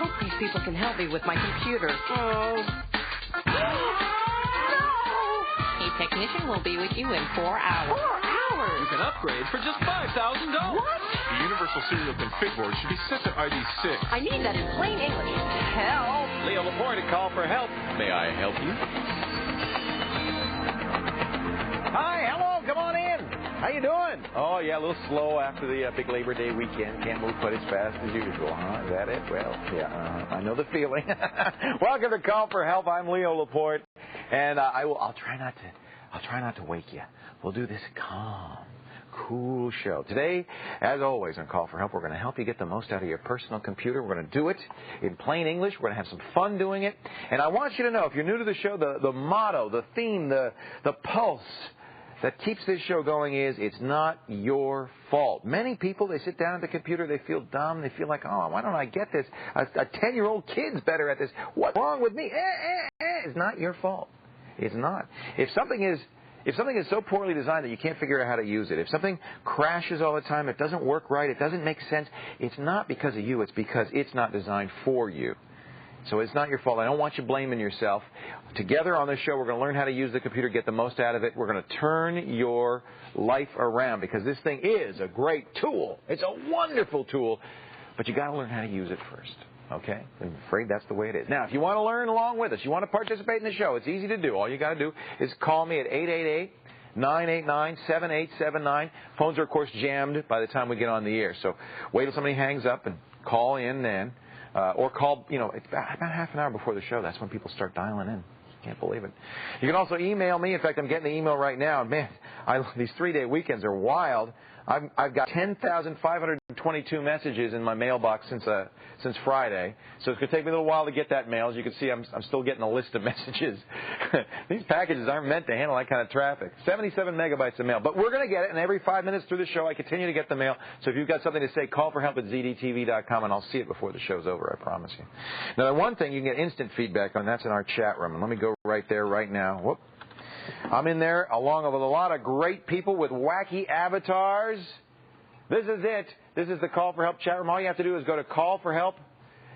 hope these people can help me with my computer. Oh. A technician will be with you in 4 hours. 4 hours? You can upgrade for just $5,000. What? The Universal Serial Config Board should be set to ID 6. I need that in plain English. Help. Leo Laporte to call for help. May I help you? Hi, hello, come on in. How you doing? Oh, yeah, a little slow after the big Labor Day weekend. Can't move quite as fast as usual, huh? Is that it? Well, yeah, I know the feeling. Welcome to Call for Help. I'm Leo Laporte, and I'll try not to wake you. We'll do this calm, cool show. Today, as always on Call for Help, we're going to help you get the most out of your personal computer. We're going to do it in plain English. We're going to have some fun doing it. And I want you to know, if you're new to the show, the motto, the theme, the pulse that keeps this show going is, it's not your fault. Many people, they sit down at the computer, they feel dumb, they feel like, oh, why don't I get this? A 10-year-old kid's better at this. What's wrong with me? It's not your fault. It's not. If something is so poorly designed that you can't figure out how to use it, if something crashes all the time, it doesn't work right, it doesn't make sense, it's not because of you, it's because it's not designed for you. So it's not your fault. I don't want you blaming yourself. Together on this show, we're going to learn how to use the computer, get the most out of it. We're going to turn your life around because this thing is a great tool. It's a wonderful tool, but you got to learn how to use it first. Okay? I'm afraid that's the way it is. Now, if you want to learn along with us, you want to participate in the show, it's easy to do. All you got to do is call me at 888-989-7879. Phones are, of course, jammed by the time we get on the air. So wait till somebody hangs up and call in then. Or call, it's about half an hour before the show. That's when people start dialing in. Can't believe it. You can also email me. In fact, I'm getting the email right now. Man, these 3-day weekends are wild. I've got 10,522 messages in my mailbox since Friday. So it's going to take me a little while to get that mail. As you can see, I'm still getting a list of messages. These packages aren't meant to handle that kind of traffic. 77 megabytes of mail. But we're going to get it, and every 5 minutes through the show, I continue to get the mail. So if you've got something to say, call for help at ZDTV.com, and I'll see it before the show's over, I promise you. Now, the one thing you can get instant feedback on, that's in our chat room. And let me go right there right now. Whoop. I'm in there along with a lot of great people with wacky avatars. This is it. This is the Call for Help chat room. All you have to do is go to Call for Help,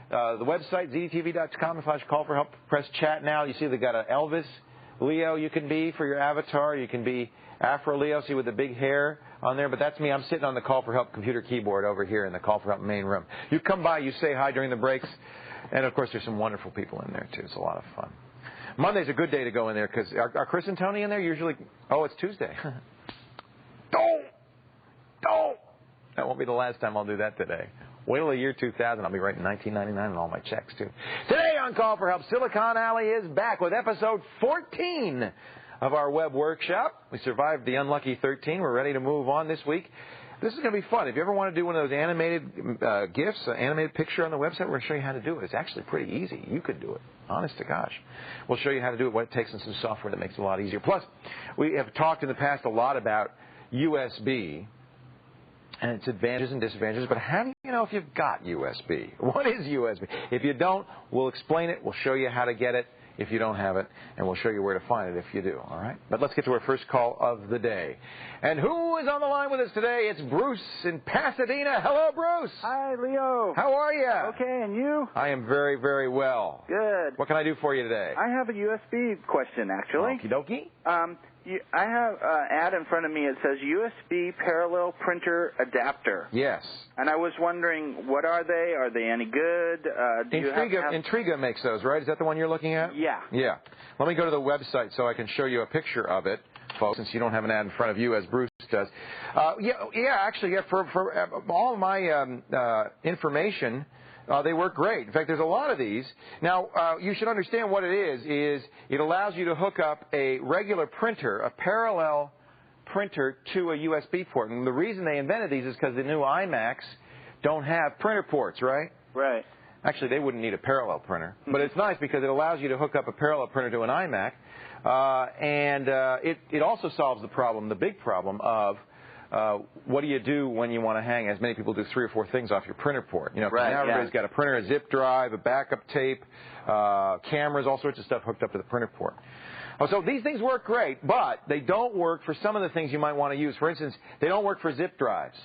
the website, ZDTV.com/call for help. Press chat now. You see they've got an Elvis Leo you can be for your avatar. You can be Afro Leo, see with the big hair on there. But that's me. I'm sitting on the Call for Help computer keyboard over here in the Call for Help main room. You come by, you say hi during the breaks. And, of course, there's some wonderful people in there, too. It's a lot of fun. Monday's a good day to go in there because are Chris and Tony in there usually? Oh, it's Tuesday. Don't. That won't be the last time I'll do that today. Wait till the year 2000. I'll be writing 1999 on all my checks, too. Today on Call for Help, Silicon Alley is back with episode 14 of our web workshop. We survived the unlucky 13. We're ready to move on this week. This is going to be fun. If you ever want to do one of those animated GIFs, an animated picture on the website, we're going to show you how to do it. It's actually pretty easy. You could do it. Honest to gosh. We'll show you how to do it, what it takes, and some software that makes it a lot easier. Plus, we have talked in the past a lot about USB and its advantages and disadvantages, but how do you know if you've got USB? What is USB? If you don't, we'll explain it. We'll show you how to get it if you don't have it, and we'll show you where to find it if you do, all right? But let's get to our first call of the day. And who is on the line with us today? It's Bruce in Pasadena. Hello, Bruce. Hi, Leo. How are you? Okay, and you? I am very, very well. Good. What can I do for you today? I have a USB question, actually. Okie dokie. I have an ad in front of me. It says USB parallel printer adapter. Yes. And I was wondering, what are they? Are they any good? Intriga makes those, right? Is that the one you're looking at? Yeah. Yeah. Let me go to the website so I can show you a picture of it, folks, since you don't have an ad in front of you as Bruce does. For all of my information, they work great. In fact, there's a lot of these. Now, you should understand what it is it allows you to hook up a regular printer, a parallel printer, to a USB port. And the reason they invented these is because the new iMacs don't have printer ports, right? Right. Actually, they wouldn't need a parallel printer. But it's nice because it allows you to hook up a parallel printer to an iMac. It also solves the problem, the big problem of what do you do when you want to hang, as many people do, 3 or 4 things off your printer port? You know, right, now everybody's got a printer, a zip drive, a backup tape, cameras, all sorts of stuff hooked up to the printer port. So these things work great, but they don't work for some of the things you might want to use. For instance, they don't work for zip drives.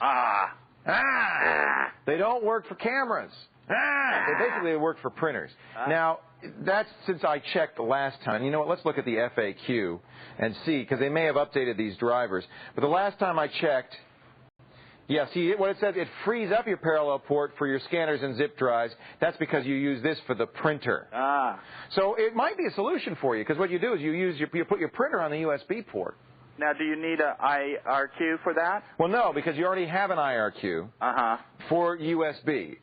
They don't work for cameras. They basically work for printers. Now, that's since I checked the last time. You know what? Let's look at the FAQ and see, because they may have updated these drivers. But the last time I checked, yeah, see what it says? It frees up your parallel port for your scanners and zip drives. That's because you use this for the printer. So it might be a solution for you, because what you do is you put your printer on the USB port. Now, do you need an IRQ for that? Well, no, because you already have an IRQ for USB.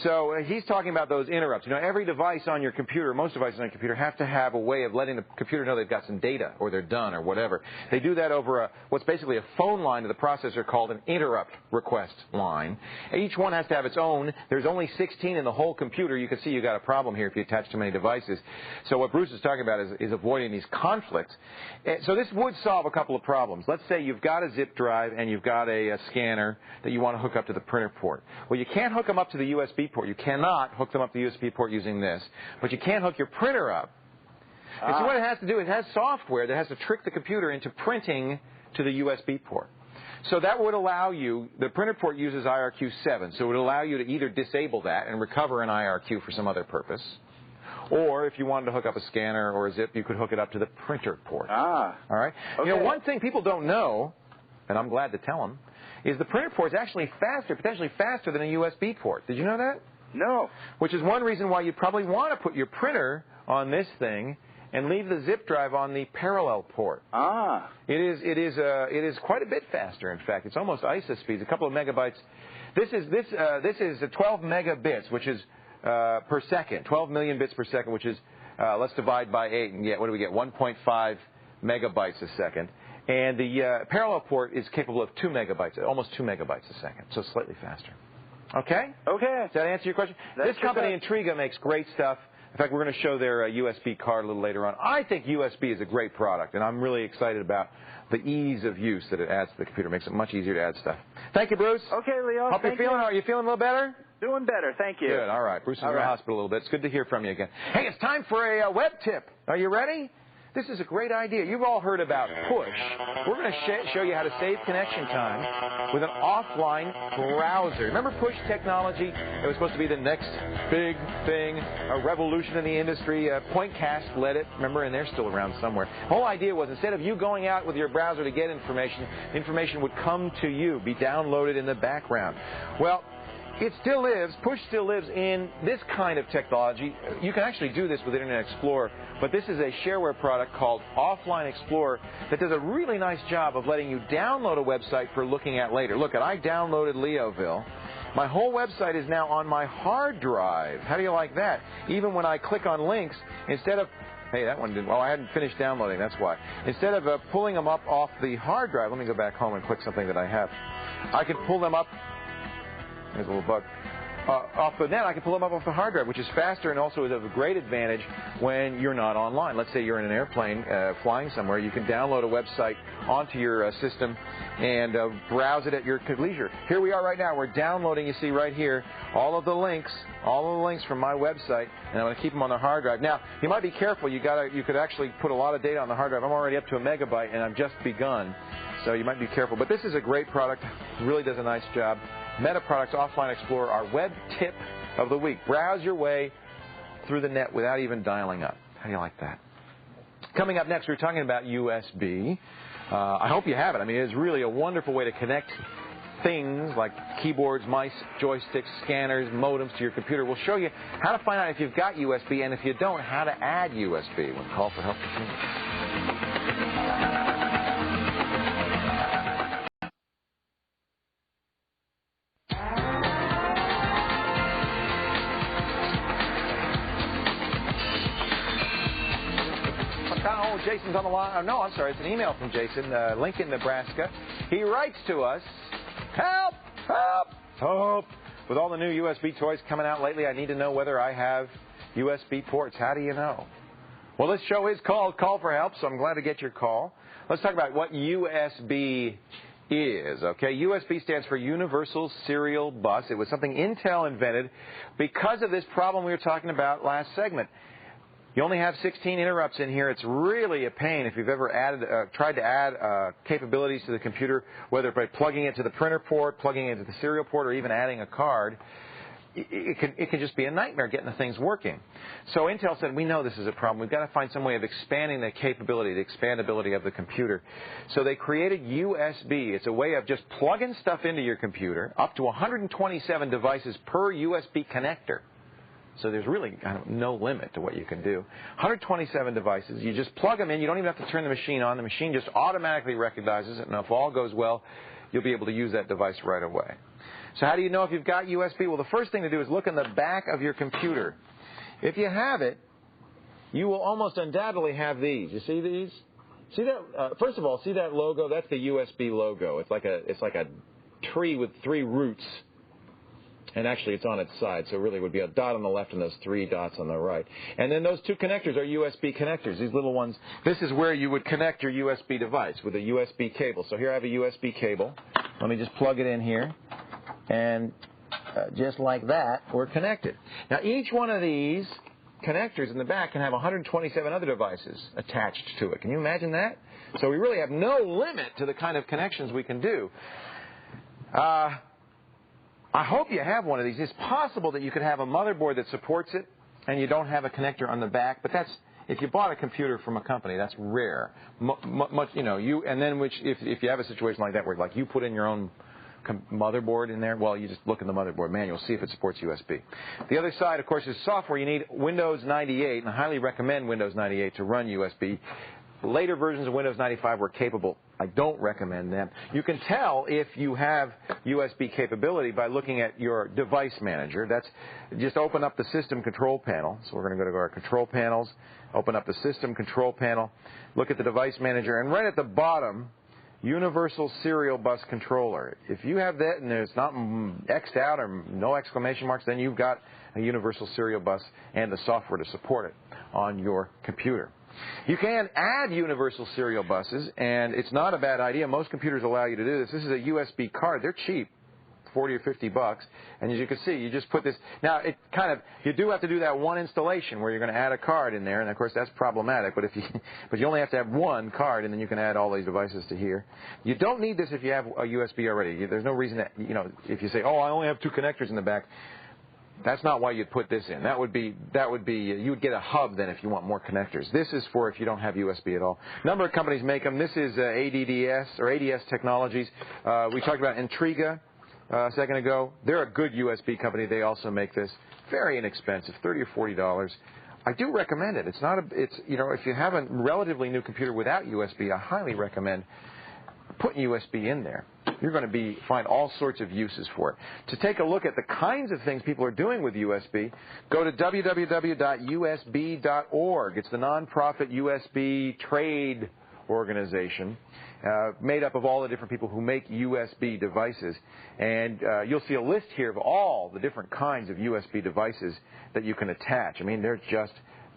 So he's talking about those interrupts. You know, every device on your computer, most devices on your computer, have to have a way of letting the computer know they've got some data or they're done or whatever. They do that over what's basically a phone line to the processor called an interrupt request line. Each one has to have its own. There's only 16 in the whole computer. You can see you've got a problem here if you attach too many devices. So what Bruce is talking about is avoiding these conflicts. So this would solve a couple of problems. Let's say you've got a zip drive and you've got a scanner that you want to hook up to the printer port. Well, you can't hook them up to the USB port. You cannot hook them up to the USB port using this, but you can hook your printer up. And so what it has to do, it has software that has to trick the computer into printing to the USB port. So that would allow you, the printer port uses IRQ7, so it would allow you to either disable that and recover an IRQ for some other purpose, or if you wanted to hook up a scanner or a zip, you could hook it up to the printer port. All right? Okay. You know, one thing people don't know, and I'm glad to tell them, is the printer port is actually faster, potentially faster than a USB port. Did you know that? No. Which is one reason why you probably want to put your printer on this thing and leave the zip drive on the parallel port. It is quite a bit faster, in fact. It's almost ISA speeds, a couple of megabytes. This is 12 megabits, which is per second, 12 million bits per second, which is, let's divide by 8, and what do we get? 1.5 megabytes a second. And the parallel port is capable of 2 megabytes, almost 2 megabytes a second, so slightly faster. Okay? Okay. Does that answer your question? This company, Intriga, makes great stuff. In fact, we're going to show their USB card a little later on. I think USB is a great product, and I'm really excited about the ease of use that it adds to the computer. It makes it much easier to add stuff. Thank you, Bruce. Okay, Leo. Hope you're feeling. Are you feeling a little better? Doing better, thank you. Good, all right. Bruce is in the hospital a little bit. It's good to hear from you again. Hey, it's time for a web tip. Are you ready? This is a great idea. You've all heard about Push. We're going to show you how to save connection time with an offline browser. Remember Push technology? It was supposed to be the next big thing, a revolution in the industry. Pointcast led it, remember, and they're still around somewhere. The whole idea was instead of you going out with your browser to get information would come to you, be downloaded in the background. Well, it still lives, Push still lives in this kind of technology. You can actually do this with Internet Explorer, but this is a shareware product called Offline Explorer that does a really nice job of letting you download a website for looking at later. Look, I downloaded Leoville. My whole website is now on my hard drive. How do you like that? Even when I click on links, instead of hey, that one didn't. Well, I hadn't finished downloading, that's why. Instead of pulling them up off the hard drive, let me go back home and click something that I have. I can pull them up. There's a little bug. Off the net, I can pull them up off the hard drive, which is faster and also is of a great advantage when you're not online. Let's say you're in an airplane flying somewhere. You can download a website onto your system and browse it at your leisure. Here we are right now. We're downloading, you see right here, all of the links from my website, and I'm going to keep them on the hard drive. Now, you might be careful. You could actually put a lot of data on the hard drive. I'm already up to a megabyte, and I've just begun. So you might be careful. But this is a great product. It really does a nice job. Meta Products Offline Explorer, our web tip of the week. Browse your way through the net without even dialing up. How do you like that? Coming up next, we're talking about USB. I hope you have it. I mean, it's really a wonderful way to connect things like keyboards, mice, joysticks, scanners, modems to your computer. We'll show you how to find out if you've got USB, and if you don't, how to add USB when Call for Help continues. Jason's on the line. No, I'm sorry. It's an email from Jason, Lincoln, Nebraska. He writes to us, help, help, help. With all the new USB toys coming out lately, I need to know whether I have USB ports. How do you know? Well, this show is called Call for Help, so I'm glad to get your call. Let's talk about what USB is, okay? USB stands for Universal Serial Bus. It was something Intel invented because of this problem we were talking about last segment. You only have 16 interrupts in here. It's really a pain if you've ever tried to add capabilities to the computer, whether by plugging it to the printer port, plugging it into the serial port, or even adding a card. It can just be a nightmare getting the things working. So Intel said, we know this is a problem. We've got to find some way of expanding the capability, the expandability of the computer. So they created USB. It's a way of just plugging stuff into your computer, up to 127 devices per USB connector. So there's really kind of no limit to what you can do. 127 devices. You just plug them in. You don't even have to turn the machine on. The machine just automatically recognizes it. And if all goes well, you'll be able to use that device right away. So how do you know if you've got USB? Well, the first thing to do is look in the back of your computer. If you have it, you will almost undoubtedly have these. You see these? See that? First of all, see that logo? That's the USB logo. It's like a tree with 3 roots. And actually, it's on its side, so it really would be a dot on the left and those 3 dots on the right. And then those 2 connectors are USB connectors, these little ones. This is where you would connect your USB device with a USB cable. So here I have a USB cable. Let me just plug it in here. And just like that, we're connected. Now, each one of these connectors in the back can have 127 other devices attached to it. Can you imagine that? So we really have no limit to the kind of connections we can do. I hope you have one of these. It's possible that you could have a motherboard that supports it and you don't have a connector on the back, but that's, if you bought a computer from a company, that's rare. And then if you have a situation like that where like you put in your own motherboard in there, well, you just look in the motherboard manual, see if it supports USB. The other side, of course, is software. You need Windows 98, and I highly recommend Windows 98 to run USB. Later versions of Windows 95 were capable. I don't recommend them. You can tell if you have USB capability by looking at your device manager. That's just open up the system control panel. So we're going to go to our control panels, open up the system control panel, look at the device manager, and right at the bottom, Universal Serial Bus Controller. If you have that and there's not X'd out or no exclamation marks, then you've got a Universal Serial Bus and the software to support it on your computer. You can add universal serial buses, and it's not a bad idea. Most computers allow you to do this. This is a USB card. They're cheap, $40 or $50, and as you can see, you just put this. Now, you do have to do that one installation where you're going to add a card in there, and of course that's problematic. But you only have to have one card, and then you can add all these devices to here. You don't need this if you have a USB already. There's no reason that if you say, oh, I only have 2 connectors in the back. That's not why you'd put this in. That would be you would get a hub then if you want more connectors. This is for if you don't have USB at all. A number of companies make them. This is ADS Technologies. We talked about Intriga a second ago. They're a good USB company. They also make this. Very inexpensive, $30 or $40. I do recommend it. If you have a relatively new computer without USB, I highly recommend putting USB in there. You're going to find all sorts of uses for it. To take a look at the kinds of things people are doing with USB, go to www.usb.org. It's the nonprofit USB trade organization made up of all the different people who make USB devices. And you'll see a list here of all the different kinds of USB devices that you can attach. I mean, they're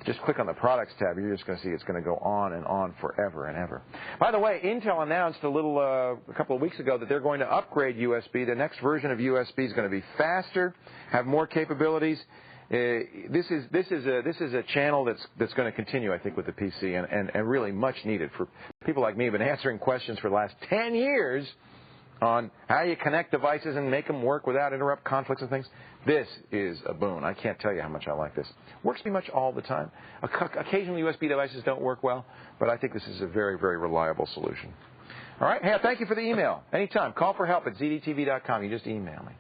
just click on the Products tab. You're just going to see it's going to go on and on forever and ever. By the way, Intel announced a couple of weeks ago that they're going to upgrade USB. The next version of USB is going to be faster, have more capabilities. This is a channel that's going to continue, I think, with the PC and really much needed for people like me who've been answering questions for the last 10 years on how you connect devices and make them work without interrupt conflicts and things. This is a boon. I can't tell you how much I like this. Works pretty much all the time. Occasionally USB devices don't work well, but I think this is a very, very reliable solution. All right. Hey, thank you for the email. Anytime. Call for help at ZDTV.com. You just email me.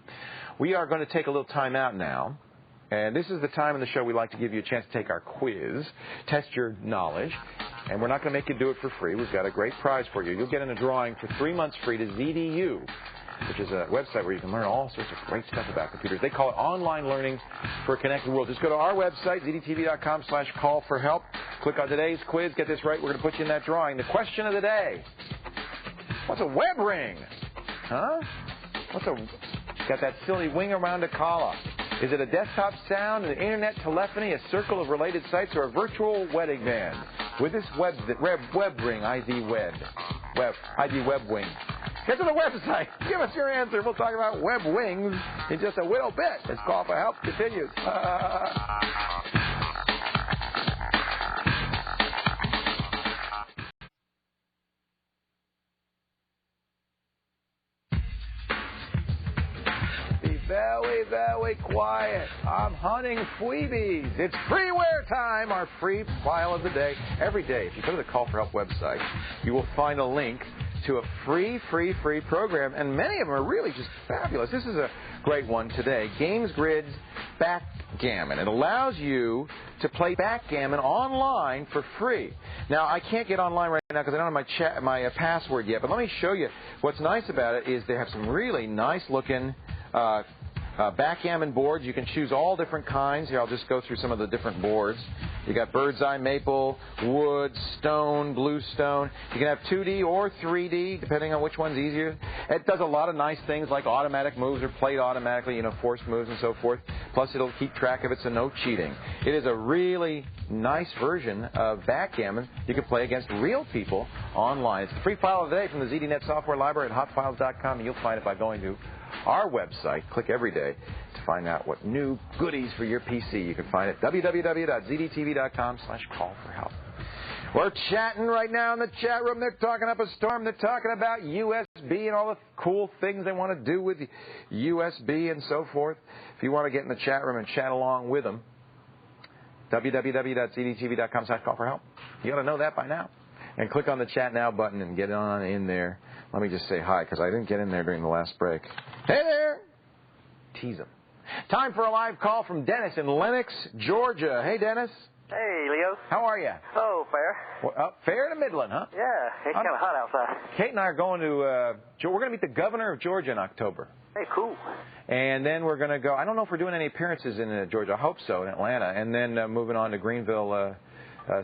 We are going to take a little time out now. And this is the time in the show we like to give you a chance to take our quiz, test your knowledge. And we're not going to make you do it for free. We've got a great prize for you. You'll get in a drawing for 3 months free to ZDU, which is a website where you can learn all sorts of great stuff about computers. They call it online learning for a connected world. Just go to our website, ZDTV.com/call-for-help. Click on today's quiz. Get this right. We're going to put you in that drawing. The question of the day. What's a web ring? Huh? Got that silly wing around a collar. Is it a desktop sound, an internet telephony, a circle of related sites, or a virtual wedding band? With this web ring, ID Web Wing. Get to the website. Give us your answer. We'll talk about web wings in just a little bit. This call for help continues. very quiet. I'm hunting Phoebes. It's freeware time, our free file of the day. Every day, if you go to the Call for Help website, you will find a link to a free program, and many of them are really just fabulous. This is a great one today. Games Grid's Backgammon. It allows you to play backgammon online for free. Now, I can't get online right now because I don't have my password yet, but let me show you. What's nice about it is they have some really nice-looking backgammon boards. You can choose all different kinds. Here, I'll just go through some of the different boards. You got bird's eye maple, wood, stone, bluestone. You can have 2D or 3D, depending on which one's easier. It does a lot of nice things like automatic moves are played automatically, forced moves and so forth. Plus, it'll keep track of it, so no cheating. It is a really nice version of backgammon you can play against real people online. It's the free file of the day from the ZDNet software library at hotfiles.com, and you'll find it by going to our website. Click every day to find out what new goodies for your PC. You can find it www.zdtv.com/call-for-help. We're chatting right now in the chat room. They're talking up a storm. They're talking about USB and all the cool things they want to do with USB and so forth. If you want to get in the chat room and chat along with them, www.zdtv.com/call-for-help. You ought to know that by now. And click on the Chat Now button and get on in there. Let me just say hi, because I didn't get in there during the last break. Hey there! Tease them. Time for a live call from Dennis in Lenox, Georgia. Hey, Dennis. Hey, Leo. How are you? Oh, fair. Well, fair to Midland, huh? Yeah, it's kind of hot outside. Kate and I are going to, we're going to meet the governor of Georgia in October. Hey, cool. And then we're going to go, I don't know if we're doing any appearances in Georgia. I hope so, in Atlanta. And then moving on to Greenville,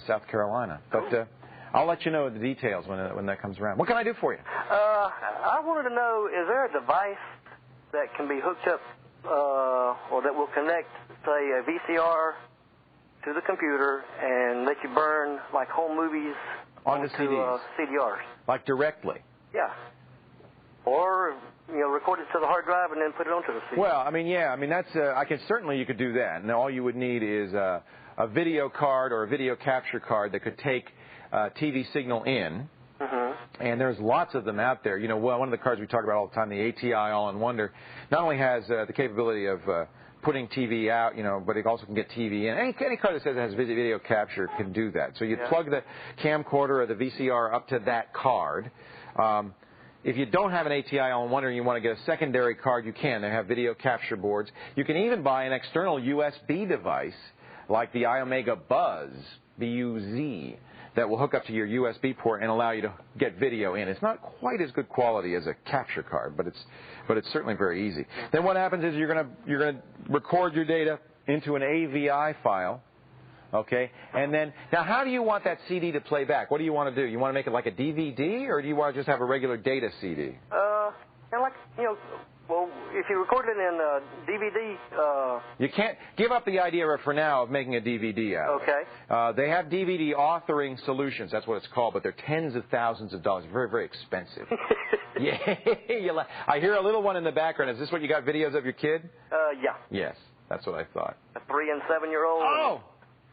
South Carolina. But I'll let you know the details when that comes around. What can I do for you? I wanted to know, is there a device that can be hooked up or that will connect, say, a VCR to the computer and let you burn, like, home movies onto CDs? CDRs. Like directly? Yeah. Or, record it to the hard drive and then put it onto the CD. Well, that's, you could do that. And all you would need is a video card or a video capture card that could take TV signal in. Mm-hmm. And there's lots of them out there. One of the cards we talk about all the time, the ATI All-in-Wonder, not only has the capability of putting TV out, but it also can get TV in. Any card that says it has video capture can do that. So you plug the camcorder or the VCR up to that card. If you don't have an ATI All-in-Wonder and you want to get a secondary card, you can. They have video capture boards. You can even buy an external USB device like the iOmega Buzz, B-U-Z, that will hook up to your USB port and allow you to get video in. It's not quite as good quality as a capture card, but it's certainly very easy. Then what happens is you're going to record your data into an AVI file, okay? And then now how do you want that CD to play back? What do you want to do? You want to make it like a DVD, or do you want to just have a regular data CD? Well, if you record it in DVD... You can't give up the idea for now of making a DVD out of it. Okay. They have DVD authoring solutions. That's what it's called, but they're tens of thousands of dollars. Very, very expensive. Yeah. I hear a little one in the background. Is this what you got videos of your kid? Yeah. Yes, that's what I thought. A 3- and 7-year-old. Oh!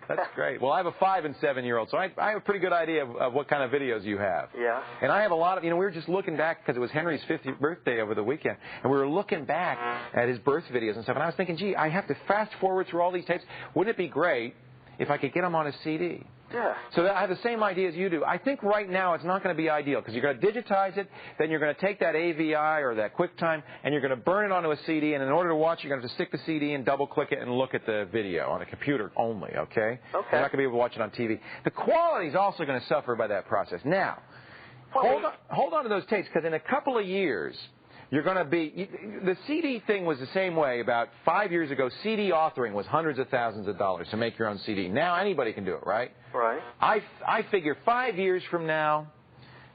That's great. Well, I have a 5- and 7-year-old, so I have a pretty good idea of what kind of videos you have. Yeah. And I have a lot of, we were just looking back because it was Henry's 50th birthday over the weekend, and we were looking back at his birth videos and stuff, and I was thinking, gee, I have to fast forward through all these tapes. Wouldn't it be great if I could get them on a CD? Yeah. So I have the same idea as you do. I think right now it's not going to be ideal because you're going to digitize it, then you're going to take that AVI or that QuickTime, and you're going to burn it onto a CD, and in order to watch, you're going to have to stick the CD in, double-click it, and look at the video on a computer only, okay? Okay. You're not going to be able to watch it on TV. The quality is also going to suffer by that process. Now, hold on to those tapes, because in a couple of years, you're going to be... The CD thing was the same way. About 5 years ago, CD authoring was hundreds of thousands of dollars to make your own CD. Now anybody can do it, right? Right. I figure 5 years from now,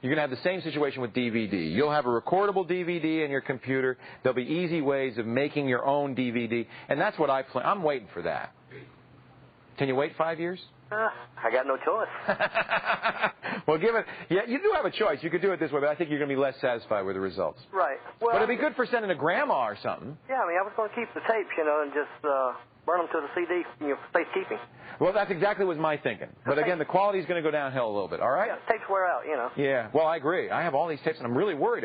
you're going to have the same situation with DVD. You'll have a recordable DVD in your computer. There'll be easy ways of making your own DVD, and that's what I'm waiting for that. Can you wait 5 years? I got no choice. Well, you do have a choice. You could do it this way, but I think you're going to be less satisfied with the results. Right. Well, but it'd be good for sending to Grandma or something. Yeah, I was going to keep the tapes, and just burn them to the CD, safekeeping. Well, that's exactly what my thinking. But again, the quality is going to go downhill a little bit, all right? Yeah, tapes wear out, Yeah, well, I agree. I have all these tapes, and I'm really worried.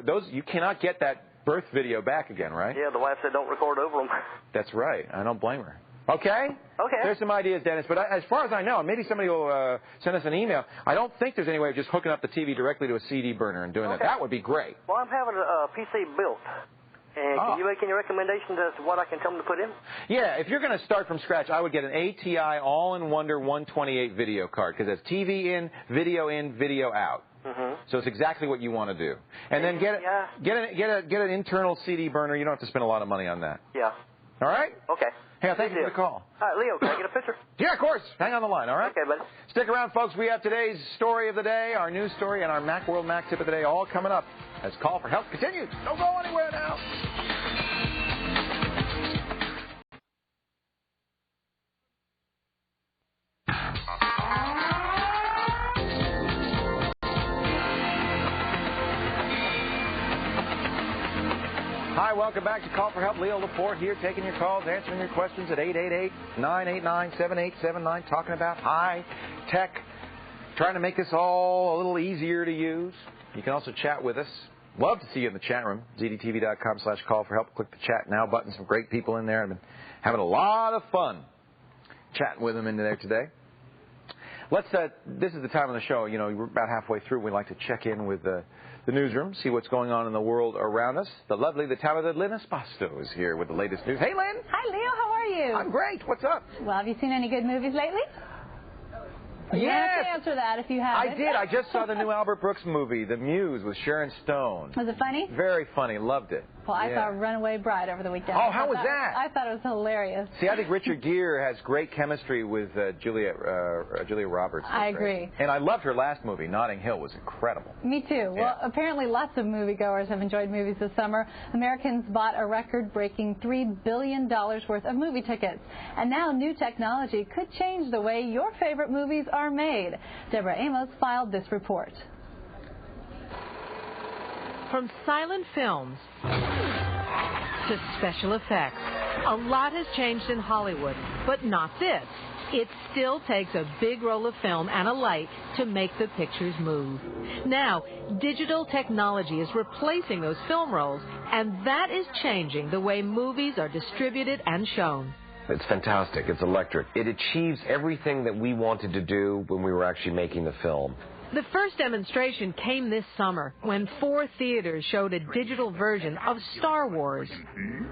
Those you cannot get that birth video back again, right? Yeah, the wife said don't record over them. That's right. I don't blame her. Okay? Okay. There's some ideas, Dennis. But as far as I know, maybe somebody will send us an email. I don't think there's any way of just hooking up the TV directly to a CD burner and doing that. That would be great. Well, I'm having a PC built. And can you make any recommendations as to what I can tell them to put in? Yeah, if you're going to start from scratch, I would get an ATI All-in-Wonder 128 video card because it's TV in, video out. So it's exactly what you want to do. And then get an internal CD burner. You don't have to spend a lot of money on that. Yeah. All right? Okay. Hey, thank you for the call. All right, Leo, can I get a picture? Yeah, of course. Hang on the line, all right? Okay, buddy. Stick around, folks. We have today's story of the day, our news story, and our Macworld Mac tip of the day all coming up as Call for Help continues. Don't go anywhere now. Hi, welcome back to Call for Help. Leo Laporte here, taking your calls, answering your questions at 888-989-7879, talking about high tech, trying to make this all a little easier to use. You can also chat with us. Love to see you in the chat room, zdtv.com/call-for-help. Click the chat now button. Some great people in there. I've been having a lot of fun chatting with them in there today. This is the time of the show, we're about halfway through. We like to check in with the newsroom, see what's going on in the world around us. The lovely, the talented Lynn Espasto is here with the latest news. Hey, Lynn. Hi, Leo. How are you? I'm great. What's up? Well, have you seen any good movies lately? You have to answer that if you haven't. I did. I just saw the new Albert Brooks movie, The Muse, with Sharon Stone. Was it funny? Very funny. Loved it. Well, I saw Runaway Bride over the weekend. Oh, how was that? I thought it was hilarious. See, I think Richard Gere has great chemistry with Julia Roberts. I agree. And I loved her last movie, Notting Hill, was incredible. Me too. Well, apparently lots of moviegoers have enjoyed movies this summer. Americans bought a record-breaking $3 billion worth of movie tickets. And now new technology could change the way your favorite movies are made. Deborah Amos filed this report. From silent films to special effects, a lot has changed in Hollywood, but not this. It still takes a big roll of film and a light to make the pictures move. Now, digital technology is replacing those film rolls, and that is changing the way movies are distributed and shown. It's fantastic. It's electric. It achieves everything that we wanted to do when we were actually making the film. The first demonstration came this summer when 4 theaters showed a digital version of Star Wars.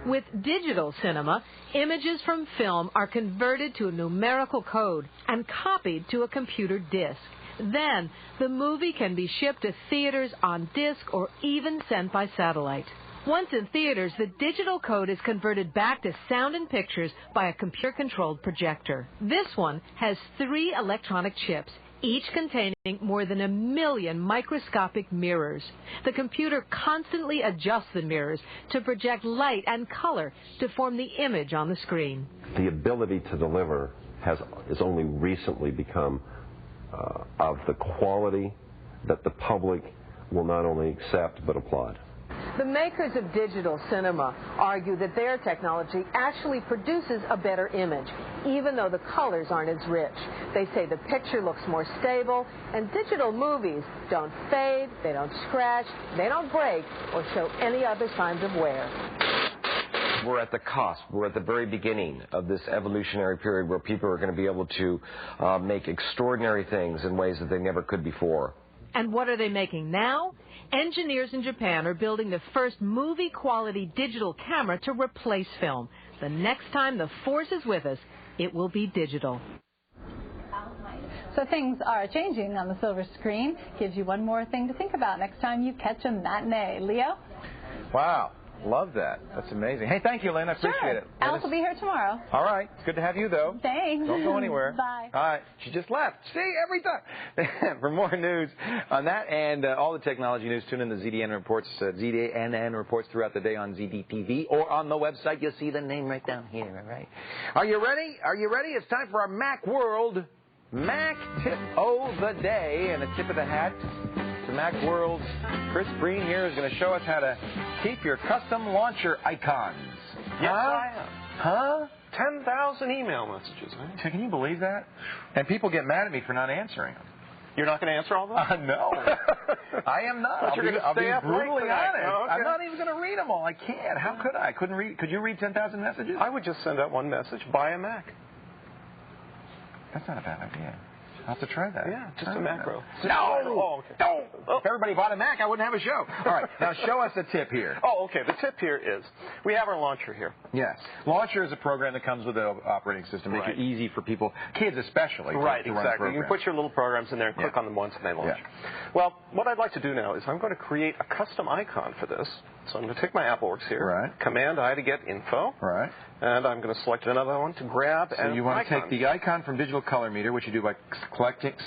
With digital cinema, images from film are converted to a numerical code and copied to a computer disc. Then, the movie can be shipped to theaters on disc or even sent by satellite. Once in theaters, the digital code is converted back to sound and pictures by a computer-controlled projector. This one has 3 electronic chips, each containing more than 1 million microscopic mirrors. The computer constantly adjusts the mirrors to project light and color to form the image on the screen. The ability to deliver has only recently become of the quality that the public will not only accept but applaud. The makers of digital cinema argue that their technology actually produces a better image, even though the colors aren't as rich. They say the picture looks more stable, and digital movies don't fade, they don't scratch, they don't break, or show any other signs of wear. We're at the cusp. We're at the very beginning of this evolutionary period where people are going to be able to make extraordinary things in ways that they never could before. And what are they making now? Engineers in Japan are building the first movie-quality digital camera to replace film. The next time the Force is with us, it will be digital. So things are changing on the silver screen. Gives you one more thing to think about next time you catch a matinee. Leo? Wow. Love that. That's amazing. Hey, thank you, Lynn. I appreciate it. Alice will be here tomorrow. All right. It's good to have you, though. Thanks. Don't go anywhere. Bye. All right. She just left. See, every time. For more news on that and all the technology news, tune in to ZDNN reports throughout the day on ZDTV or on the website. You'll see the name right down here, all right? Are you ready? Are you ready? It's time for our Macworld Mac Tip of the Day. And a tip of the hat to Macworld's Chris Breen here is going to show us how to keep your custom launcher icons. Yes, I am. Huh? 10,000 email messages, man. Can you believe that? And people get mad at me for not answering them. You're not going to answer all of them? No. I am not. I'll be brutally honest. Oh, okay. I'm not even going to read them all. I can't. How could I? Couldn't read. Could you read 10,000 messages? I would just send out one message, buy a Mac. That's not a bad idea. I'll have to try that. Yeah, just a macro. No! Oh, okay. No! If everybody bought a Mac, I wouldn't have a show. All right, now show us a tip here. Oh, okay. The tip here is we have our launcher here. Yes. Launcher is a program that comes with an operating system. Makes it easy for people, kids especially. Right, to run exactly. You can put your little programs in there and click on them once and they launch. Yeah. Well, what I'd like to do now is I'm going to create a custom icon for this. So I'm going to take my AppleWorks here. Right. Command-I to get info. Right. And I'm going to select another one to grab So you want to take the icon from Digital Color Meter, which you do by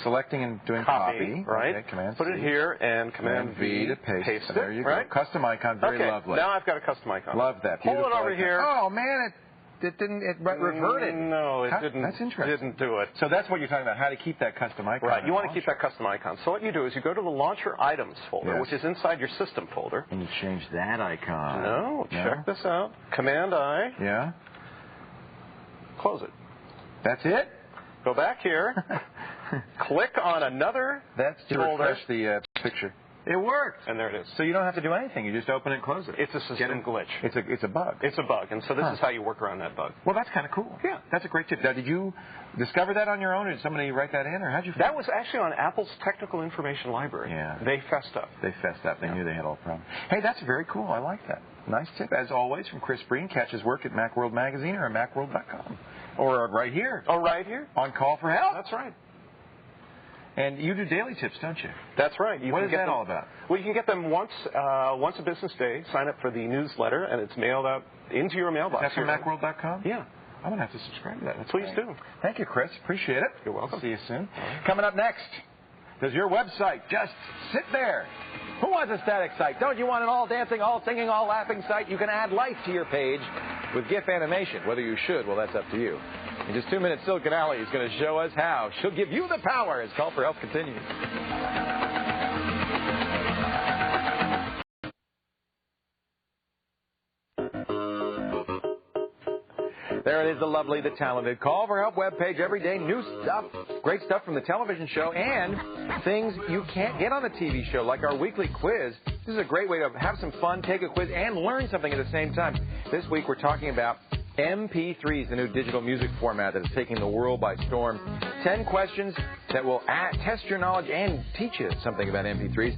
selecting and doing copy. Right. Okay, Command Put C. it here and Command V to paste it. it. There you right? go. Custom icon, very lovely. Now I've got a custom icon. Love that. Hold Beautiful it over icon. here. Oh man, it didn't. It reverted. No, it didn't. That's interesting. Didn't do it. So that's what you're talking about. How to keep that custom icon. Right. You want to keep that custom icon. So what you do is you go to the Launcher Items folder, which is inside your System folder. And you change that icon. No. Check this out. Command-I. Yeah. Close it. That's it? Go back here. Click on another to folder. refresh the picture. It worked. And there it is. So you don't have to do anything. You just open it and close it. It's a system glitch. It's a bug. It's a bug. And so this is how you work around that bug. Well, that's kind of cool. Yeah. That's a great tip. Now, did you discover that on your own, or did somebody write that in, or how'd you find That was actually on Apple's Technical Information Library. Yeah. They fessed up. They knew they had all the problems. Hey, that's very cool. I like that. Nice tip. As always, from Chris Breen. Catch his work at Macworld Magazine or at macworld.com. Or right here. Oh, right here? On Call for Help. That's right. And you do daily tips, don't you? That's right. What is that all about? Well, you can get them once a business day. Sign up for the newsletter, and it's mailed out into your mailbox. Is that from macworld.com? Yeah. I'm going to have to subscribe to that. Please do. Thank you, Chris. Appreciate it. You're welcome. See you soon. Coming up next, does your website just sit there? Who wants a static site? Don't you want an all dancing, all singing, all laughing site? You can add life to your page with GIF animation. Whether you should, well, that's up to you. In just 2 minutes, Silicon Alley is going to show us how. She'll give you the power as Call for Help continues. There it is, the lovely, the talented Call for Help webpage every day. New stuff, great stuff from the television show, and things you can't get on the TV show, like our weekly quiz. This is a great way to have some fun, take a quiz, and learn something at the same time. This week we're talking about MP3s, the new digital music format that is taking the world by storm. 10 questions that will test your knowledge and teach you something about MP3s.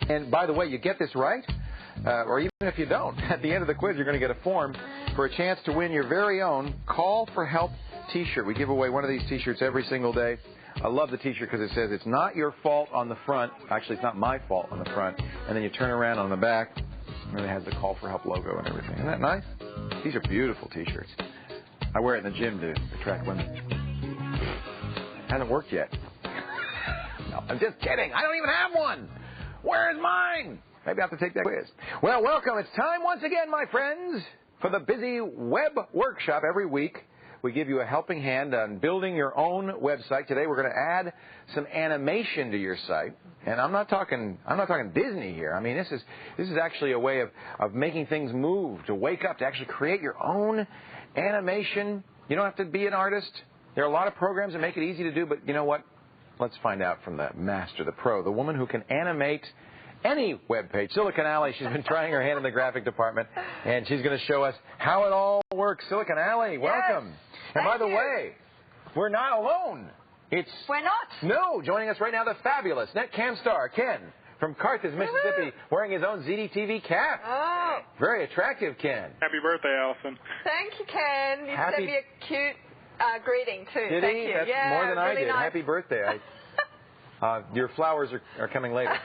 And by the way, you get this right, or even if you don't, at the end of the quiz you're going to get a form for a chance to win your very own Call for Help t-shirt. We give away one of these t-shirts every single day. I love the t-shirt because it says it's not your fault on the front. Actually, it's not my fault on the front. And then you turn around on the back, and it has the Call for Help logo and everything. Isn't that nice? These are beautiful t-shirts. I wear it in the gym to attract women. Hasn't worked yet. No, I'm just kidding. I don't even have one. Where's mine? Maybe I have to take that quiz. Well, welcome. It's time once again, my friends, for the Busy Web Workshop. Every week, we give you a helping hand on building your own website. Today, we're going to add some animation to your site. And I'm not talking Disney here. I mean, this is actually a way of making things move, to wake up, to actually create your own animation. You don't have to be an artist. There are a lot of programs that make it easy to do, but you know what? Let's find out from the master, the pro, the woman who can animate any web page. Silicon Alley, she's been trying her hand in the graphic department, and she's going to show us how it all works. Silicon Alley, welcome. Yes. And by the way, we're not alone. We're not. No, joining us right now, the fabulous netcam star, Ken, from Carthage, Mississippi, wearing his own ZDTV cap. Oh. Very attractive, Ken. Happy birthday, Allison. Thank you, Ken. You sent me a cute greeting, too. Did Thank he? you. That's yeah, more than really I did. nice. Happy birthday. Your flowers are coming later.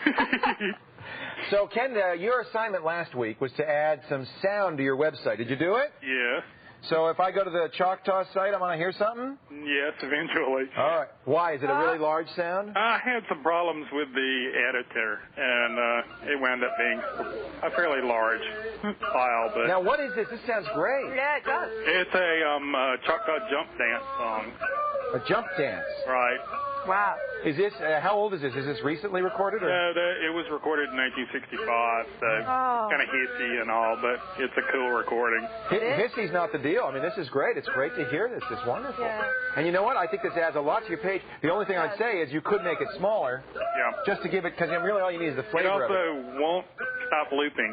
So, Ken, your assignment last week was to add some sound to your website. Did you do it? Yes. So if I go to the Choctaw site, I'm going to hear something? Yes, eventually. All right. Why? Is it a really large sound? I had some problems with the editor, and it wound up being a fairly large file. But now, what is this? This sounds great. Yeah, it does. It's a Choctaw jump dance song. A jump dance? Right. Wow. Is this, how old is this? Is this recently recorded? Or? It was recorded in 1965, so kind of hissy and all, but it's a cool recording. Hissy's not the deal. I mean, this is great. It's great to hear this. It's wonderful. Yeah. And you know what? I think this adds a lot to your page. The only thing I'd say is you could make it smaller. Yeah. Just to give it, because really all you need is the flavor of it. It also won't stop looping.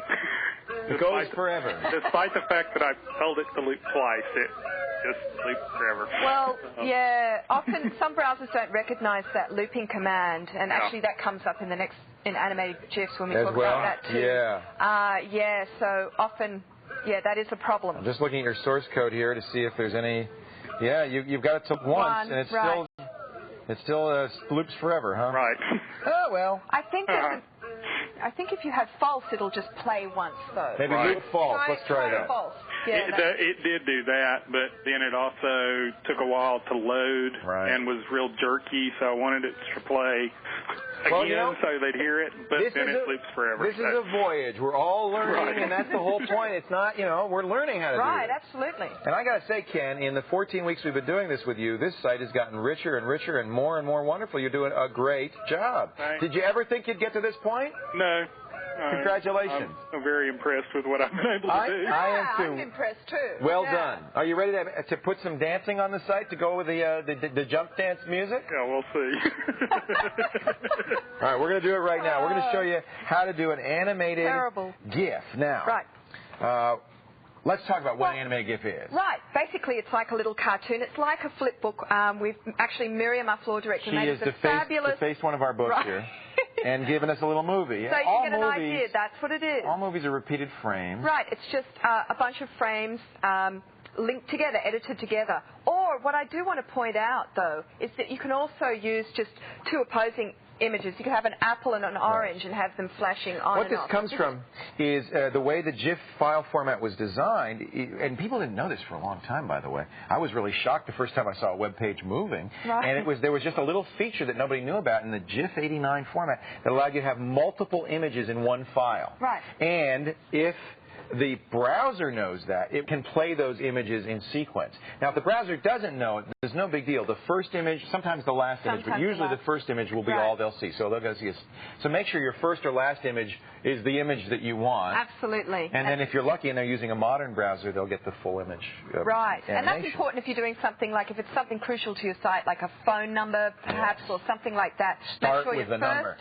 It goes forever. Despite the fact that I've told it to loop twice, it just loops forever. Well, yeah, often some browsers don't recognize that looping command, and actually that comes up in the next, in animated GIFs when we talk about that too. Yeah. So often, that is a problem. I'm just looking at your source code here to see if there's any, you've got it to once, and it still loops forever, huh? Right. Oh, well. I think if you have false, it'll just play once, though. Maybe loop false. Let's try that. False. Yeah, it did do that, but then it also took a while to load and was real jerky, so I wanted it to play again so they'd hear it, but then it loops forever. This is a voyage. We're all learning, and that's the whole point. It's not, we're learning how to do it. Right, absolutely. And I got to say, Ken, in the 14 weeks we've been doing this with you, this site has gotten richer and richer and more wonderful. You're doing a great job. Thanks. Did you ever think you'd get to this point? No. Congratulations. I'm very impressed with what I've been able to do. I am too. I'm impressed too. Well done. Are you ready to put some dancing on the site to go with the jump dance music? Yeah, we'll see. All right, we're going to do it right now. We're going to show you how to do an animated GIF. Now, let's talk about what an animated GIF is. Right. Basically, it's like a little cartoon. It's like a flip book. Miriam, our floor director, made us a fabulous... She has defaced one of our books here and given us a little movie. So you get an idea. That's what it is. All movies are repeated frames. Right. It's just a bunch of frames linked together, edited together. Or what I do want to point out, though, is that you can also use just two opposing images. You could have an apple and an orange and have them flashing on What and this off. comes from is the way the GIF file format was designed, and people didn't know this for a long time, by the way. I was really shocked the first time I saw a web page moving, and there was just a little feature that nobody knew about in the GIF 89 format that allowed you to have multiple images in one file. Right. And if the browser knows that, it can play those images in sequence. Now, if the browser doesn't know it, there's no big deal. The first image, sometimes the last image, but usually the first image will be all they'll see. So they'll go see So make sure your first or last image is the image that you want. Absolutely. And then if you're lucky and they're using a modern browser, they'll get the full image. Right. Animation. And that's important if you're doing something like, if it's something crucial to your site, like a phone number, perhaps, or something like that. Start make sure with the number.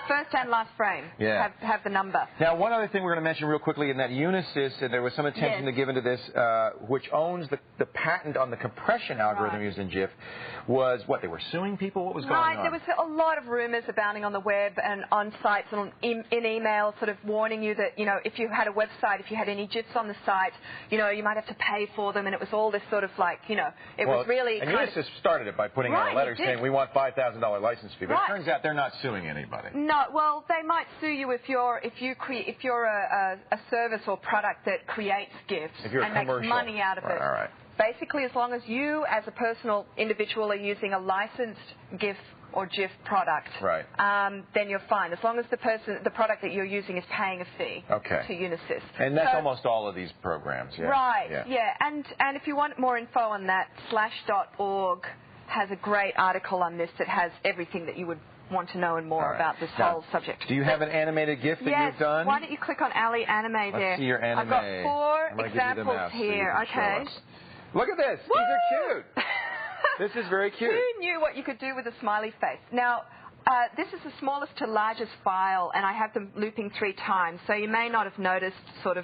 First and last frame have the number. Now, one other thing we're going to mention real quickly in that Unisys, there was some attention to given to this, which owns the patent on the compression algorithm used in GIF, was what, they were suing people? What was going on? Right, there was a lot of rumors abounding on the web and on sites and in email sort of warning you that, if you had a website, if you had any GIFs on the site, you might have to pay for them, and it was all this sort of like, it was really and Unisys started it by putting out a letter saying we want $5,000 license fee, but it turns out they're not suing anybody. No, well, they might sue you if you're a service or product that creates GIFs and makes money out of it. All right. Basically, as long as you, as a personal individual, are using a licensed GIF or GIF product, then you're fine. As long as the product that you're using is paying a fee to Unisys. And that's almost all of these programs, Right, And if you want more info on that, slash.org has a great article on this that has everything that you would want to know and more about this whole subject. Do you have an animated GIF that you've done? Why don't you click on Ali Anime there? Let's see your anime. I've got 4 examples here. So look at this. Woo! These are cute. This is very cute. Who knew what you could do with a smiley face? Now, this is the smallest to largest file, and I have them looping 3 times, so you may not have noticed sort of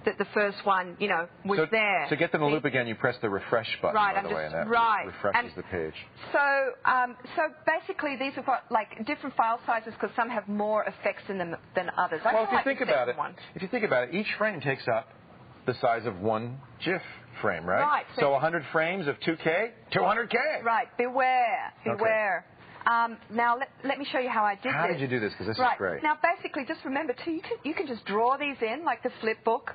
that the first one, was there. So get them to loop again, you press the refresh button, by the way, and that refreshes the page. So basically, these have got like different file sizes because some have more effects in them than others. Well, if you think about it, each frame takes up the size of one GIF frame, right? Right. So 100 frames of 2K, 200K. Right. Beware. Okay. Now, let me show you how I did this. How did you do this? Because this is great. Now, basically, just remember, too, you can just draw these in, like the flip book.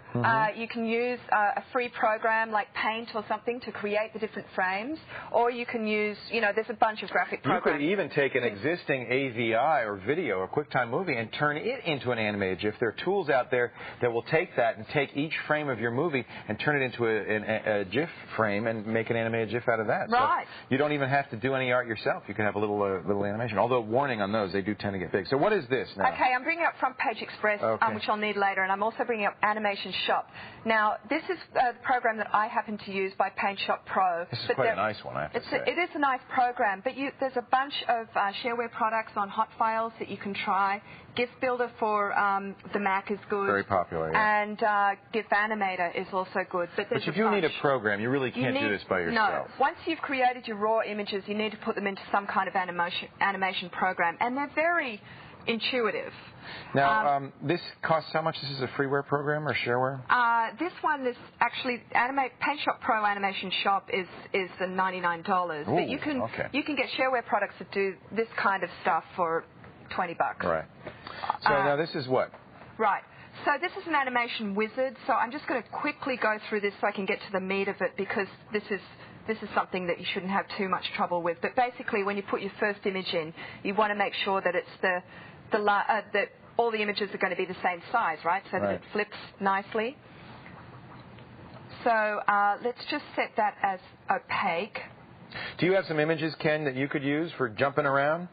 You can use a free program like Paint or something to create the different frames. Or you can use, there's a bunch of graphic programs. You could even take an existing AVI or video or QuickTime movie and turn it into an animated GIF. There are tools out there that will take that and take each frame of your movie and turn it into a GIF frame and make an animated GIF out of that. Right. So you don't even have to do any art yourself. You can have a little little animation. Although, warning on those, they do tend to get big. So what is this now? Okay, I'm bringing up Front Page Express, which I'll need later, and I'm also bringing up Animation Shop. Now, this is the program that I happen to use by Paint Shop Pro. This is quite a nice one, I have to say. It is a nice program, but there's a bunch of shareware products on Hot Files that you can try. GIF Builder for the Mac is good. Very popular, yeah. And GIF Animator is also good. But you do need a program. You really can't do this by yourself. No. Once you've created your raw images, you need to put them into some kind of animation program. And they're very intuitive. Now, this costs how much? This is a freeware program or shareware? This one is actually Paint Shop Pro Animation Shop is the $99. Ooh, but you can get shareware products that do this kind of stuff for $20. Right. So now this is what? Right. So this is an animation wizard. So I'm just going to quickly go through this so I can get to the meat of it, because this is something that you shouldn't have too much trouble with. But basically, when you put your first image in, you want to make sure that it's that all the images are going to be the same size, right? So that it flips nicely. So let's just set that as opaque. Do you have some images, Ken, that you could use for jumping around?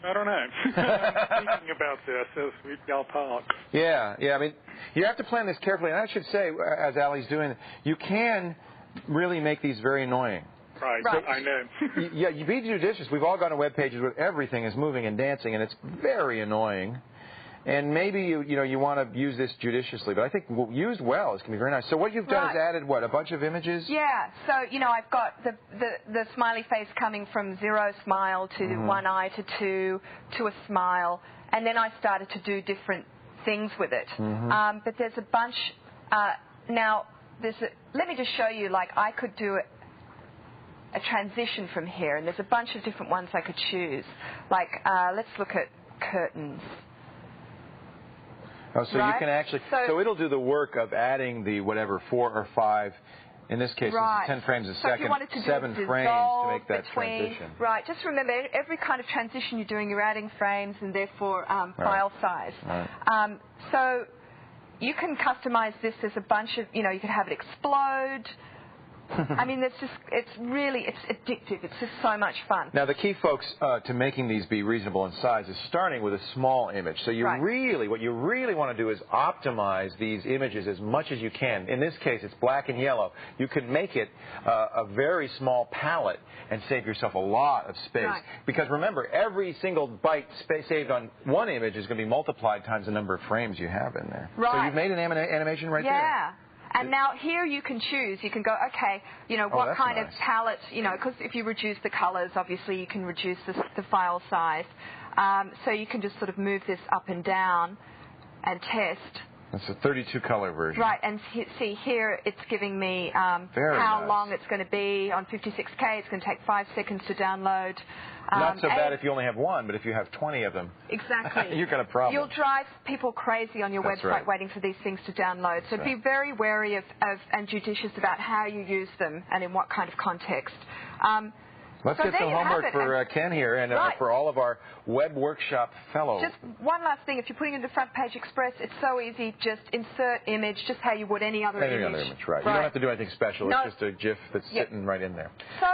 I don't know. I'm thinking about this as y'all talk. Yeah. I mean, you have to plan this carefully. And I should say, as Allie's doing, you can really make these very annoying. Right. So, I know. Yeah, you be judicious. We've all gone to web pages where everything is moving and dancing, and it's very annoying. And maybe you want to use this judiciously, but I think used well, it's going to be very nice. So what you've done is added what, a bunch of images? Yeah. So I've got the smiley face coming from 0 smile to 1 eye to 2 to a smile, and then I started to do different things with it. But there's a bunch. Now, let me just show you. Like, I could do a transition from here, and there's a bunch of different ones I could choose. Like, let's look at curtains. Oh, so you can actually, so it'll do the work of adding the whatever 4 or 5, in this case it's 10 frames a second, 7 frames to make that transition. Right, just remember, every kind of transition you're doing, you're adding frames and therefore file size. Right. So you can customize this as a bunch of, you could have it explode. I mean, it's addictive. It's just so much fun. Now, the key, folks, to making these be reasonable in size is starting with a small image. So what you really want to do is optimize these images as much as you can. In this case, it's black and yellow. You can make it a very small palette and save yourself a lot of space. Right. Because remember, every single byte saved on one image is going to be multiplied times the number of frames you have in there. Right. So you've made an animation right there. Yeah. And now here you can choose. You can go, okay, what kind of palette, because if you reduce the colors, obviously you can reduce the file size. So you can just sort of move this up and down and test. That's a 32-color version. Right, and see here it's giving me how long it's going to be. On 56K, it's going to take 5 seconds to download. Not so bad if you only have one, but if you have 20 of them, you've got a problem. You'll drive people crazy on your website waiting for these things to download. So be very wary of and judicious about how you use them and in what kind of context. Let's get some homework for Ken here and for all of our web workshop fellows. Just one last thing. If you're putting it into Front Page Express, it's so easy. Just insert image, just how you would any other image. Any other image, right. You don't have to do anything special. No. It's just a GIF that's sitting right in there. So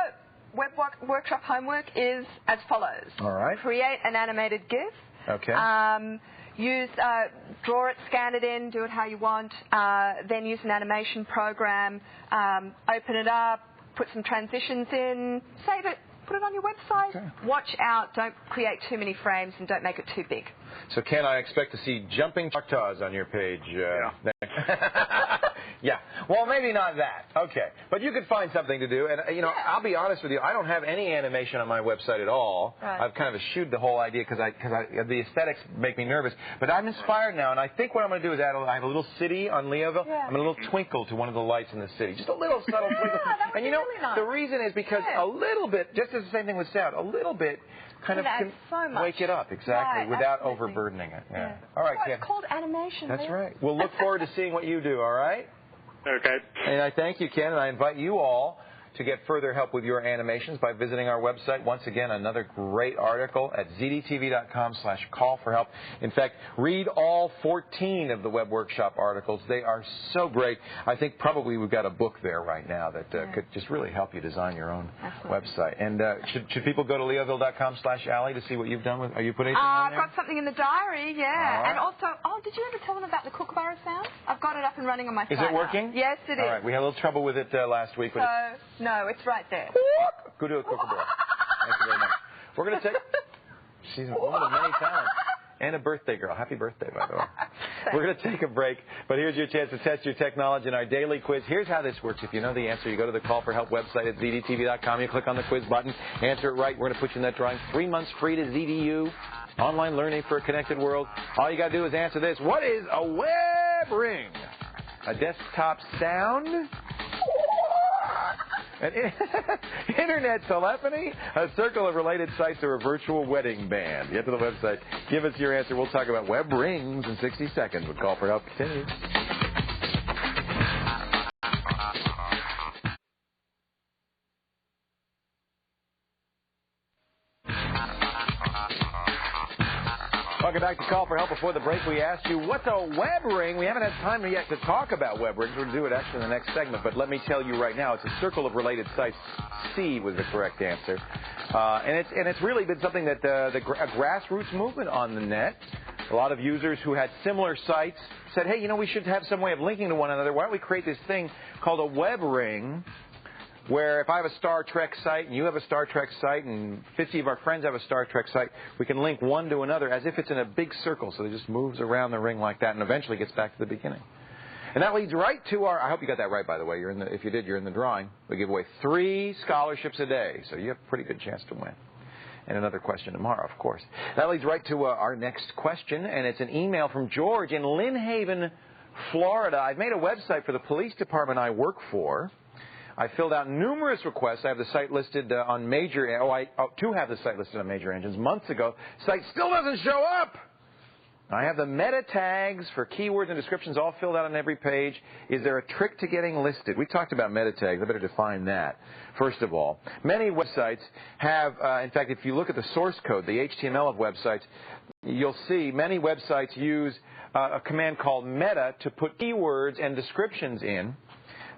web workshop homework is as follows. All right. Create an animated GIF. Okay. Draw it, scan it in, do it how you want. Then use an animation program. Open it up. Put some transitions in, save it, put it on your website. Okay. Watch out, don't create too many frames and don't make it too big. So, Ken, I expect to see jumping choctaws on your page. Yeah. Well, maybe not that. Okay. But you could find something to do. And, I'll be honest with you, I don't have any animation on my website at all. Right. I've kind of eschewed the whole idea because the aesthetics make me nervous. But I'm inspired now, and I think what I'm going to do is I have a little city on Leoville. Yeah. I'm a little twinkle to one of the lights in the city. Just a little subtle twinkle. That would And, be really nice. the reason is because a little bit, just as the same thing with sound, a little bit kind of can wake it up, without overburdening it. Yeah. All right, Ken. It's called animation. That's right. We'll look forward to seeing what you do, all right? Okay. And I thank you, Ken, and I invite you all to get further help with your animations by visiting our website. Once again, another great article at ZDTV.com/call-for-help. In fact, read all 14 of the Web Workshop articles. They are so great. I think probably we've got a book there right now that could just really help you design your own website. And should people go to leoville.com/Allie to see what you've done with? Are you putting anything on there? I've got something in the diary, yeah. Right. And also, did you ever tell them about the Kookaburra sound? I've got it up and running on my site. Is it working? Yes, it is. All right, we had a little trouble with it last week. But no, it's right there. Go to a Kookaburra. Thank you very much. We're going to take... She's a woman of many talents. And a birthday girl. Happy birthday, by the way. We're going to take a break, but here's your chance to test your technology in our daily quiz. Here's how this works. If you know the answer, you go to the Call for Help website at ZDTV.com. You click on the quiz button, answer it right. We're going to put you in that drawing. 3 months free to ZDU. Online learning for a connected world. All you got to do is answer this. What is a web ring? A desktop sound? An internet telephony, a circle of related sites, or a virtual wedding band. Get to the website. Give us your answer. We'll talk about web rings in 60 seconds. We'll Call for Help continues. Welcome back to Call for Help. Before the break, we asked you, what's a web ring? We haven't had time yet to talk about web rings. We're going to do it actually in the next segment. But let me tell you right now, it's a circle of related sites. C was the correct answer. And it's really been something that a grassroots movement on the net. A lot of users who had similar sites said, hey, we should have some way of linking to one another. Why don't we create this thing called a web ring, where if I have a Star Trek site and you have a Star Trek site and 50 of our friends have a Star Trek site, we can link one to another as if it's in a big circle. So it just moves around the ring like that and eventually gets back to the beginning. And that leads right to our, I hope you got that right, by the way. If you did, you're in the drawing. We give away 3 scholarships a day. So you have a pretty good chance to win. And another question tomorrow, of course. That leads right to our next question, and it's an email from George in Lynn Haven, Florida. I've made a website for the police department I work for. I filled out numerous requests. I have the site listed on major... to have the site listed on major engines. Months ago, site still doesn't show up. I have the meta tags for keywords and descriptions all filled out on every page. Is there a trick to getting listed? We talked about meta tags. I better define that. First of all, many websites have... in fact, if you look at the source code, the HTML of websites, you'll see many websites use a command called meta to put keywords and descriptions in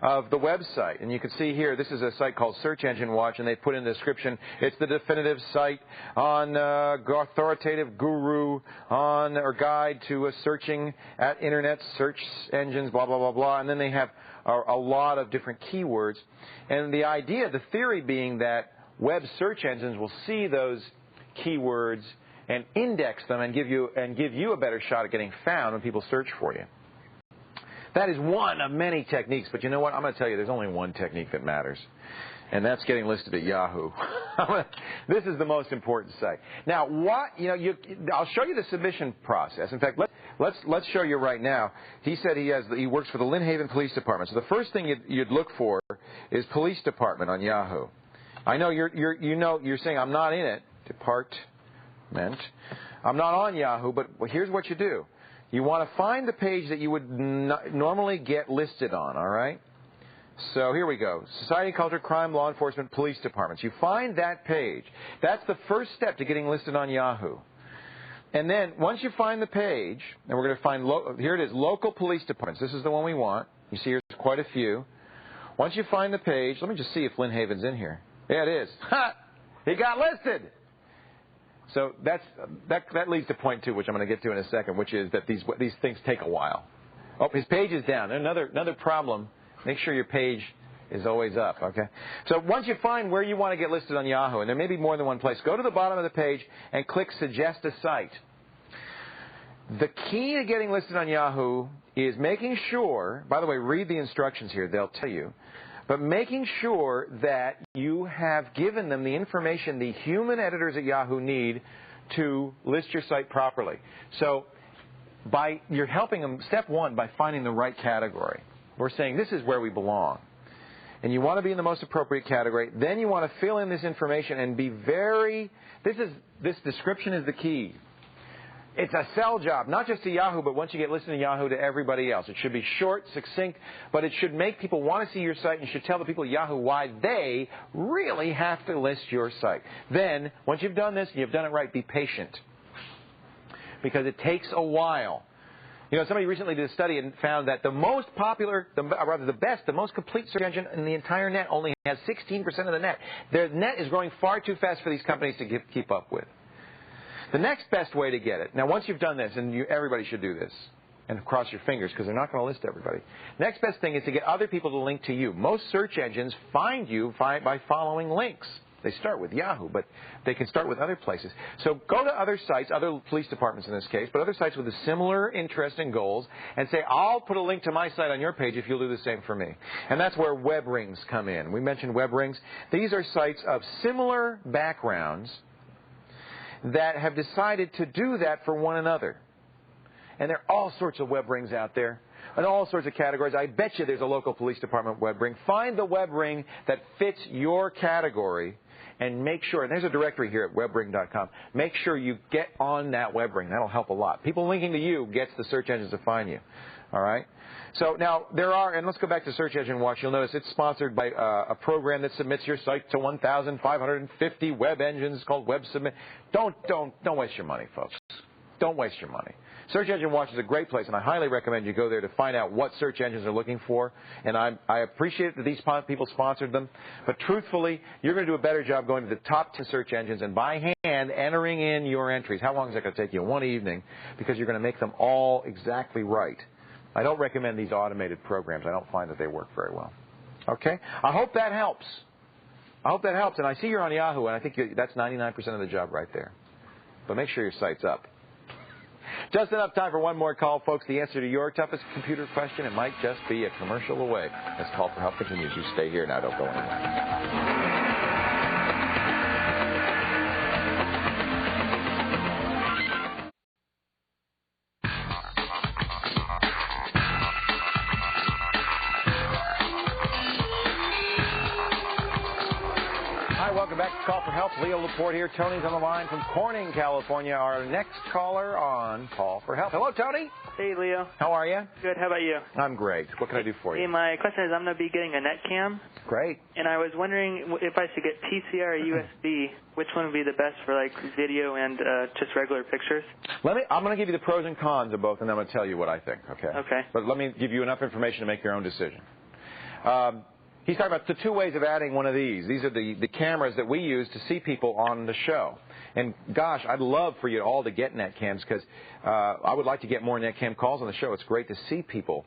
of the website. And you can see here, this is a site called Search Engine Watch, and they put in the description, it's the definitive site on authoritative guru on or guide to searching at internet search engines, blah, blah, blah, blah. And then they have a lot of different keywords. And the idea, the theory being that web search engines will see those keywords and index them and give you a better shot at getting found when people search for you. That is one of many techniques, but you know what? I'm going to tell you there's only one technique that matters, and that's getting listed at Yahoo. This is the most important site. Now, I'll show you the submission process. In fact, let's show you right now. He said he works for the Lynn Haven Police Department. So the first thing you'd look for is Police Department on Yahoo. I know you're saying I'm not in it. Department. I'm not on Yahoo, but here's what you do. You want to find the page that you would normally get listed on, all right? So here we go. Society, Culture, Crime, Law Enforcement, Police Departments. You find that page. That's the first step to getting listed on Yahoo. And then once you find the page, and we're going to find, here it is, Local Police Departments. This is the one we want. You see there's quite a few. Once you find the page, let me just see if Lynn Haven's in here. Yeah, it is. Ha! He got listed! So that leads to point 2, which I'm going to get to in a second, which is that these things take a while. Oh, his page is down. Another problem. Make sure your page is always up, okay? So once you find where you want to get listed on Yahoo, and there may be more than one place, go to the bottom of the page and click Suggest a Site. The key to getting listed on Yahoo is making sure, by the way, read the instructions here. They'll tell you. But making sure that you have given them the information the human editors at Yahoo need to list your site properly. So you're helping them, step 1, by finding the right category. We're saying this is where we belong. And you want to be in the most appropriate category. Then you want to fill in this information and be this description is the key. It's a sell job, not just to Yahoo, but once you get listed in Yahoo, to everybody else. It should be short, succinct, but it should make people want to see your site and should tell the people at Yahoo why they really have to list your site. Then, once you've done this and you've done it right, be patient. Because it takes a while. You know, somebody recently did a study and found that the most popular, the best, the most complete search engine in the entire net only has 16% of the net. Their net is growing far too fast for these companies to keep up with. The next best way to get it, now once you've done this, and everybody should do this, and cross your fingers because they're not going to list everybody. Next best thing is to get other people to link to you. Most search engines find you by following links. They start with Yahoo, but they can start with other places. So go to other sites, other police departments in this case, but other sites with a similar interest and goals, and say, I'll put a link to my site on your page if you'll do the same for me. And that's where web rings come in. We mentioned web rings. These are sites of similar backgrounds that have decided to do that for one another. And there are all sorts of web rings out there in all sorts of categories. I bet you there's a local police department web ring. Find the web ring that fits your category and make sure, and there's a directory here at webring.com, make sure you get on that web ring. That'll help a lot. People linking to you gets the search engines to find you. All right? So now there are, and let's go back to Search Engine Watch. You'll notice it's sponsored by a program that submits your site to 1,550 web engines called Web Submit. Don't waste your money, folks. Don't waste your money. Search Engine Watch is a great place, and I highly recommend you go there to find out what search engines are looking for. And I appreciate that these people sponsored them. But truthfully, you're going to do a better job going to the top 10 search engines and by hand entering in your entries. How long is that going to take you? One evening, because you're going to make them all exactly right. I don't recommend these automated programs. I don't find that they work very well. Okay? I hope that helps. I hope that helps. And I see you're on Yahoo, and I think that's 99% of the job right there. But make sure your site's up. Just enough time for one more call, folks. The answer to your toughest computer question, it might just be a commercial away. This call for help continues. You stay here now. Don't go anywhere. Welcome back to Call for Help. Leo Laporte here. Tony's on the line from Corning, California. Our next caller on Call for Help. Hello, Tony. Hey, Leo. How are you? Good. How about you? I'm great. What can I do for you? Hey, my question is, I'm going to be getting a netcam. Great. And I was wondering if I should get PCR or USB, which one would be the best for, like, video and just regular pictures? I'm going to give you the pros and cons of both, and then I'm going to tell you what I think, okay? Okay. But let me give you enough information to make your own decision. He's talking about the two ways of adding one of these. These are the cameras that we use to see people on the show. And, gosh, I'd love for you all to get netcams because I would like to get more netcam calls on the show. It's great to see people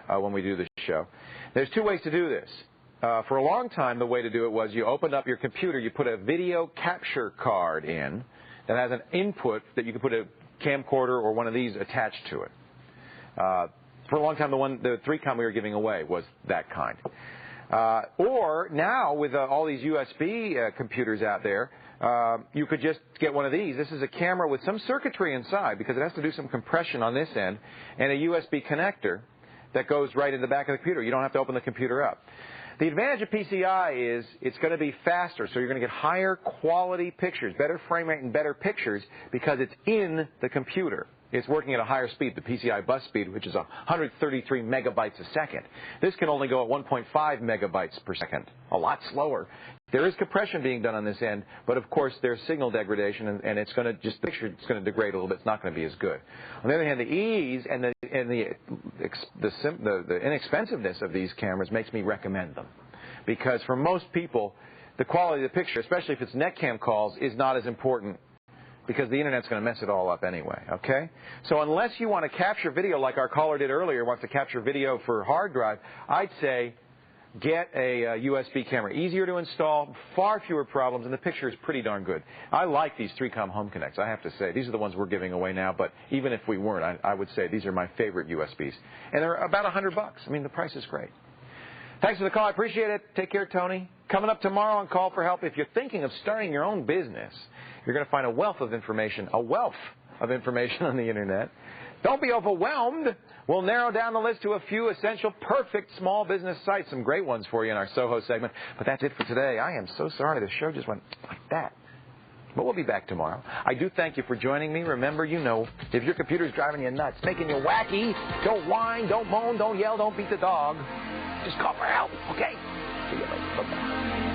when we do the show. There's two ways to do this. For a long time, the way to do it was you opened up your computer, you put a video capture card in that has an input that you can put a camcorder or one of these attached to it. For a long time, the 3Com we were giving away was that kind. Or now with all these USB computers out there, you could just get one of these. This is a camera with some circuitry inside because it has to do some compression on this end and a USB connector that goes right in the back of the computer. You don't have to open the computer up. The advantage of PCI is it's going to be faster, so you're going to get higher quality pictures, better frame rate and better pictures because it's in the computer. It's working at a higher speed, the PCI bus speed, which is 133 megabytes a second. This can only go at 1.5 megabytes per second, a lot slower. There is compression being done on this end, but of course there's signal degradation, and it's going to the picture is going to degrade a little bit. It's not going to be as good. On the other hand, the ease and the inexpensiveness of these cameras makes me recommend them, because for most people, the quality of the picture, especially if it's netcam calls, is not as important, because the Internet's going to mess it all up anyway, okay? So unless you want to capture video like our caller did earlier, wants to capture video for hard drive, I'd say get a USB camera. Easier to install, far fewer problems, and the picture is pretty darn good. I like these 3Com Home Connects, I have to say. These are the ones we're giving away now, but even if we weren't, I would say these are my favorite USBs. And they're about $100. I mean, the price is great. Thanks for the call. I appreciate it. Take care, Tony. Coming up tomorrow on Call for Help, if you're thinking of starting your own business, you're going to find a wealth of information on the Internet. Don't be overwhelmed. We'll narrow down the list to a few essential, perfect small business sites. Some great ones for you in our Soho segment. But that's it for today. I am so sorry. The show just went like that. But we'll be back tomorrow. I do thank you for joining me. Remember, if your computer's driving you nuts, making you wacky, don't whine, don't moan, don't yell, don't beat the dog. Just call for help, okay? See you later. Bye-bye.